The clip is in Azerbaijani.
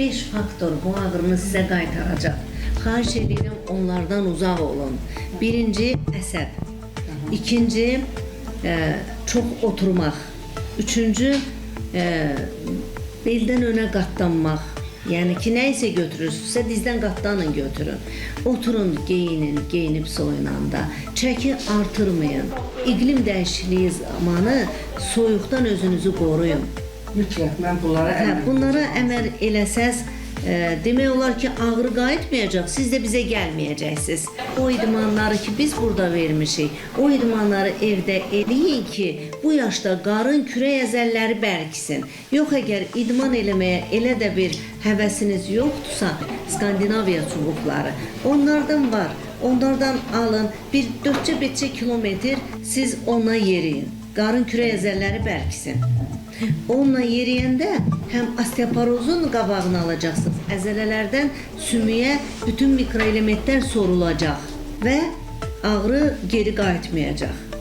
5 faktor bu ağrını sizə qaytaracaq. Xahiş edirəm, onlardan uzaq olun. Birinci, əsəb. İkinci, çox oturmaq. Üçüncü, beldən önə qatlanmaq. Yəni ki, nə isə götürürsünüzsə, dizdən qatlanın götürün. Oturun, geyinin, geyinib soyunanda. Çəki artırmayın. İqlim dəyişikliyi zamanı soyuqdan özünüzü qoruyun. Mütləq, mən bunlara əməl eləsəz, demək olar ki, ağrı qayıtmayacaq, siz də bizə gəlməyəcəksiniz. O idmanları ki, biz burada vermişik, o idmanları evdə eləyin ki, bu yaşda qarın kürək əzəlləri bərkisin. Yox, əgər idman eləməyə elə də bir həvəsiniz yoxdursa, Skandinaviya çubuqları, onlardan var, onlardan alın, bir 4-5 kilometr siz ona yeriyin, qarın kürək əzəlləri bərkisin. Onunla yeriyəndə həm osteoporozun qabağını alacaqsınız, əzələlərdən sümüyə bütün mikroelementlər sorulacaq və ağrı geri qayıtmayacaq.